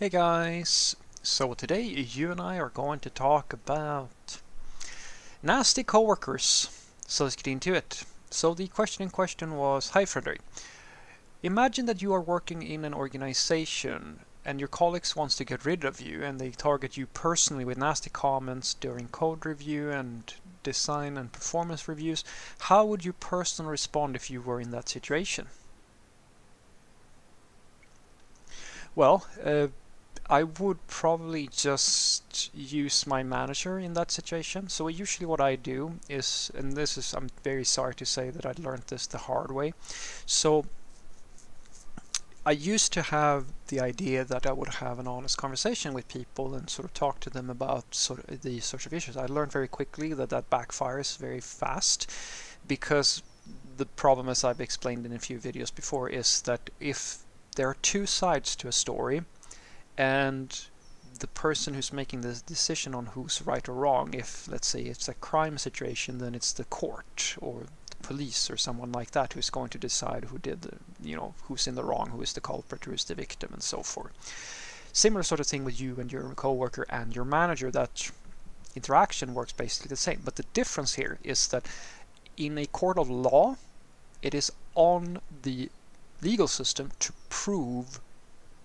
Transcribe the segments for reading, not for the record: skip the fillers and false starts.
Hey guys, so today you and I are going to talk about nasty coworkers. So let's get into it. So the question in question was, hi Frederick, imagine that you are working in an organization and your colleagues wants to get rid of you and they target you personally with nasty comments during code review and design and performance reviews. How would you personally respond if you were in that situation? Well, I would probably just use my manager in that situation. So usually what I do is, and this is, I'm very sorry to say that I learned this the hard way. So I used to have the idea that I would have an honest conversation with people and sort of talk to them about sort of these sorts of issues. I learned very quickly that that backfires very fast because the problem, as I've explained in a few videos before, is that if there are two sides to a story, and the person who's making the decision on who's right or wrong, if let's say it's a crime situation, then it's the court or the police or someone like that who's going to decide who did who's in the wrong, who is the culprit, who is the victim, and so forth. Similar sort of thing with you and your coworker and your manager. That interaction works basically the same, but the difference here is that in a court of law, it is on the legal system to prove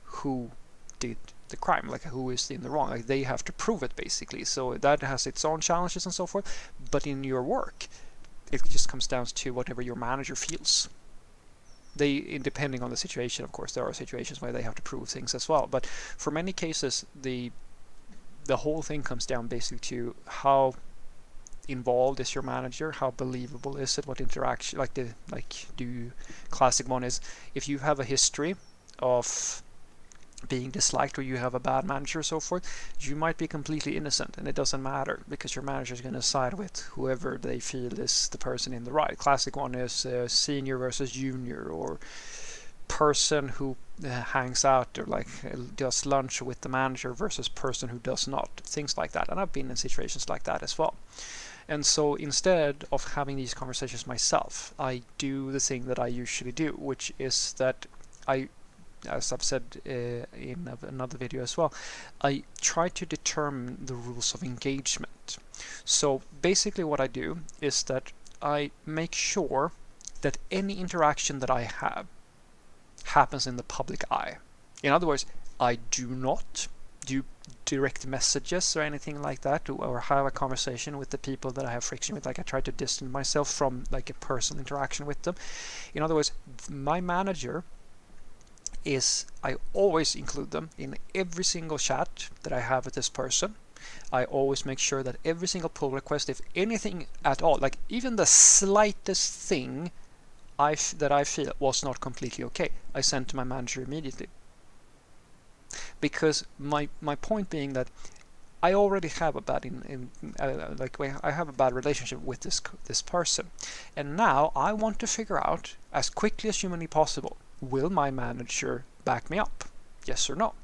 who did the crime, like who is in the wrong. Like they have to prove it basically. So that has its own challenges and so forth. But in your work, it just comes down to whatever your manager feels. Depending on the situation, of course, there are situations where they have to prove things as well. But for many cases, the whole thing comes down basically to how involved is your manager, how believable is it, what interaction, classic one is if you have a history of being disliked or you have a bad manager or so forth, you might be completely innocent and it doesn't matter because your manager is going to side with whoever they feel is the person in the right. Classic one is senior versus junior, or person who hangs out or does lunch with the manager versus person who does not, things like that. And I've been in situations like that as well. And so instead of having these conversations myself, I do the thing that I usually do, which is that I, as I've said in another video as well, I try to determine the rules of engagement. So basically what I do is that I make sure that any interaction that I have happens in the public eye. In other words, I do not do direct messages or anything like that, or have a conversation with the people that I have friction with. Like I try to distance myself from like a personal interaction with them. In other words, my manager is, I always include them in every single chat that I have with this person. I always make sure that every single pull request, if anything at all, like even the slightest thing that I feel was not completely okay, I send to my manager immediately. Because my point being that I already have a bad I have a bad relationship with this person, and now I want to figure out as quickly as humanly possible, will my manager back me up? Yes or no?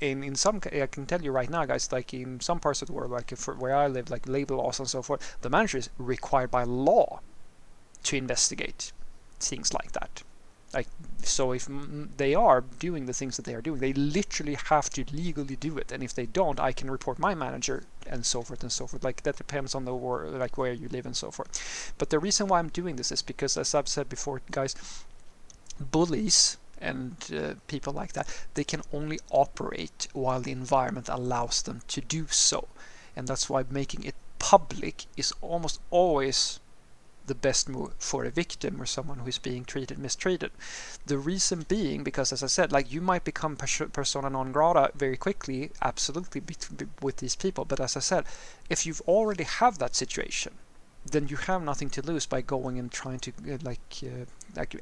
In some, I can tell you right now, guys, like in some parts of the world, like where I live, like labor laws and so forth, the manager is required by law to investigate things like that. Like, so if they are doing the things that they are doing, they literally have to legally do it. And if they don't, I can report my manager and so forth and so forth. Like that depends on the like where you live and so forth. But the reason why I'm doing this is because, as I've said before, guys, bullies and people like that, they can only operate while the environment allows them to do so. And that's why making it public is almost always the best move for a victim or someone who is being mistreated. The reason being because, as I said, like you might become persona non grata very quickly, absolutely, with these people. But as I said, if you've already have that situation, then you have nothing to lose by going and trying to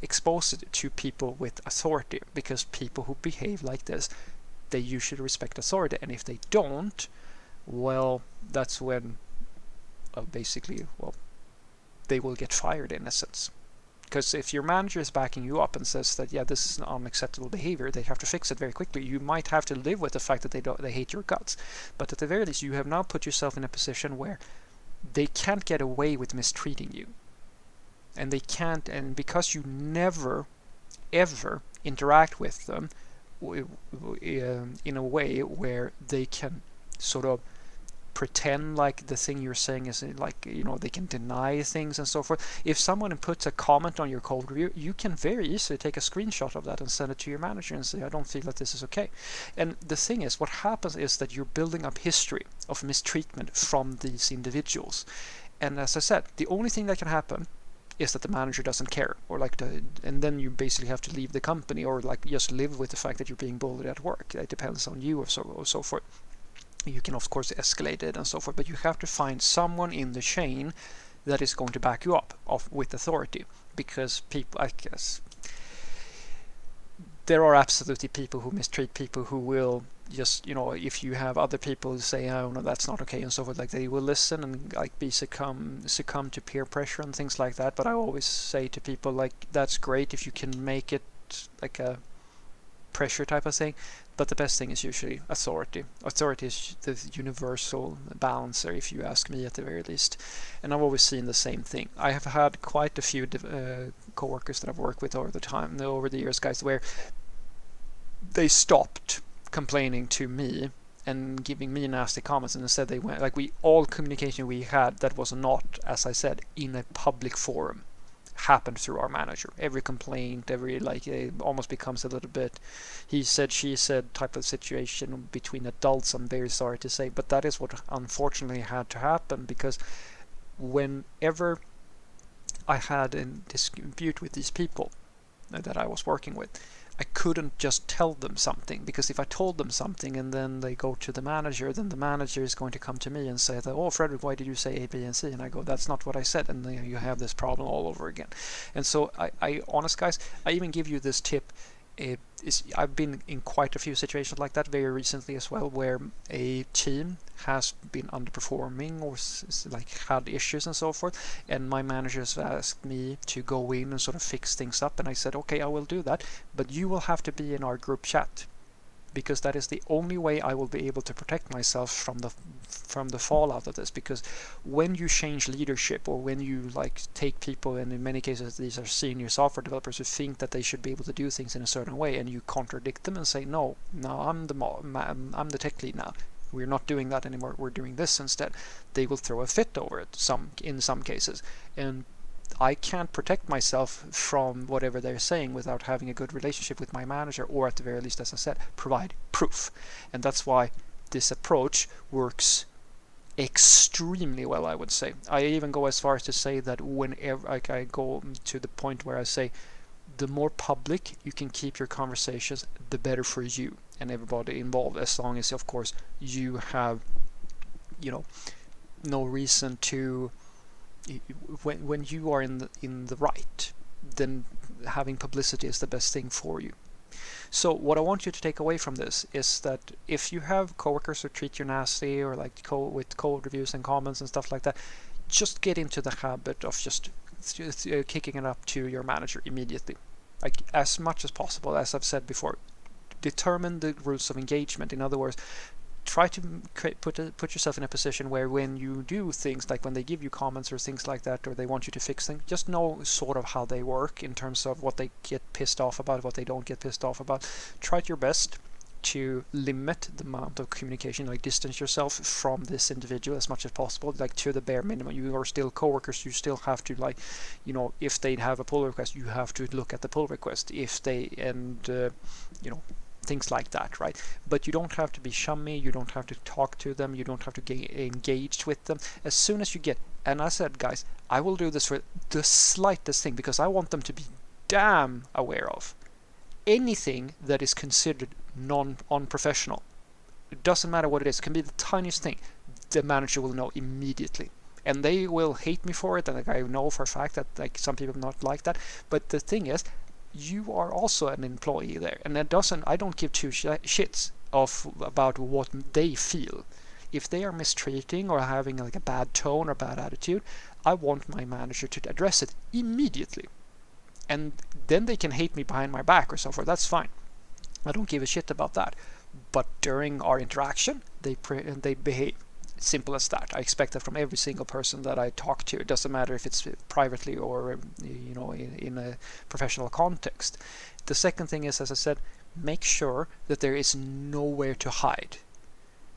expose it to people with authority, because people who behave like this, they usually respect authority, and if they don't, well, that's when basically, well, they will get fired in essence. Because if your manager is backing you up and says that, yeah, this is an unacceptable behavior, they have to fix it very quickly. You might have to live with the fact that they hate your guts, but at the very least, you have now put yourself in a position where they can't get away with mistreating you, and they can't. And because you never ever interact with them, in a way where they can sort of pretend like the thing you're saying is like, they can deny things and so forth. If someone puts a comment on your code review, you can very easily take a screenshot of that and send it to your manager and say, I don't feel that this is okay. And the thing is, what happens is that you're building up history of mistreatment from these individuals. And as I said, the only thing that can happen is that the manager doesn't care, or and then you basically have to leave the company, or like just live with the fact that you're being bullied at work. It depends on you, or so forth. You can of course escalate it and so forth, but you have to find someone in the chain that is going to back you up with authority, because people, I guess, there are absolutely people who mistreat people who will just, if you have other people who say, oh no, that's not okay and so forth, like they will listen and like succumb to peer pressure and things like that. But I always say to people, like, that's great if you can make it like a pressure type of thing, but the best thing is usually authority. Authority is the universal balancer, if you ask me, at the very least. And I've always seen the same thing. I have had quite a few co-workers that I've worked with over the years, guys, where they stopped complaining to me and giving me nasty comments, and instead they went, like, all communication we had that was not, as I said, in a public forum, happened through our manager. Every complaint, it almost becomes a little bit he said, she said type of situation between adults, I'm very sorry to say, but that is what unfortunately had to happen, because whenever I had a dispute with these people that I was working with, I couldn't just tell them something, because if I told them something and then they go to the manager, then the manager is going to come to me and say that, oh, Fredrik, why did you say A, B, and C? And I go, that's not what I said, and then you have this problem all over again. And so I honest guys, I even give you this tip. I've been in quite a few situations like that very recently as well, where a team has been underperforming or like had issues and so forth, and my managers asked me to go in and sort of fix things up, and I said, okay, I will do that, but you will have to be in our group chat, because that is the only way I will be able to protect myself from the fallout of this. Because when you change leadership, or when you like take people, and in many cases these are senior software developers who think that they should be able to do things in a certain way, and you contradict them and say, no, I'm the tech lead now, we're not doing that anymore, we're doing this instead, they will throw a fit over it in some cases. And I can't protect myself from whatever they're saying without having a good relationship with my manager, or at the very least, as I said, provide proof. And that's why this approach works extremely well, I would say. I even go as far as to say that whenever I go to the point where I say, the more public you can keep your conversations, the better for you and everybody involved, as long as, of course, you have, no reason to. When you are in the right, then having publicity is the best thing for you. So what I want you to take away from this is that if you have coworkers who treat you nasty, or like with code reviews and comments and stuff like that, just get into the habit of just kicking it up to your manager immediately, like as much as possible. As I've said before, determine the rules of engagement. In other words, try to put yourself in a position where when you do things, like when they give you comments or things like that, or they want you to fix things, just know sort of how they work in terms of what they get pissed off about, what they don't get pissed off about. Try your best to limit the amount of communication, like distance yourself from this individual as much as possible, like to the bare minimum. You are still coworkers, you still have to, like, if they have a pull request, you have to look at the pull request, if they, and things like that, right? But you don't have to be chummy, you don't have to talk to them, you don't have to get engaged with them. As soon as you get, and I said, guys, I will do this for the slightest thing, because I want them to be damn aware of anything that is considered unprofessional. It doesn't matter what it is, it can be the tiniest thing, the manager will know immediately. And they will hate me for it, and like, I know for a fact that like some people not like that, but the thing is, you are also an employee there, and I don't give two shits about what they feel. If they are mistreating or having like a bad tone or bad attitude, I want my manager to address it immediately. And then they can hate me behind my back or so forth, that's fine. I don't give a shit about that. But during our interaction, they behave. Simple as that. I expect that from every single person that I talk to. It doesn't matter if it's privately or in a professional context. The second thing is, as I said, make sure that there is nowhere to hide.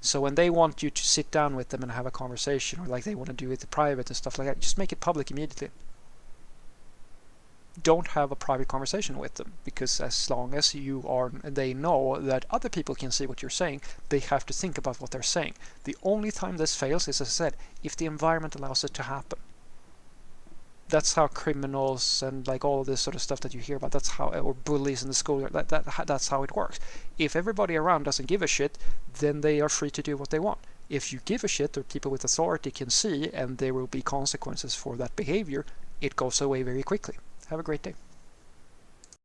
So when they want you to sit down with them and have a conversation, or like they want to do it in private and stuff like that, just make it public immediately. Don't have a private conversation with them, because as long as they know that other people can see what you're saying, they have to think about what they're saying. The only time this fails is, as I said, if the environment allows it to happen. That's how criminals and like all this sort of stuff that you hear about, that's how, or bullies in the school, that's how it works. If everybody around doesn't give a shit, then they are free to do what they want. If you give a shit, or people with authority can see, and there will be consequences for that behavior, it goes away very quickly. Have a great day.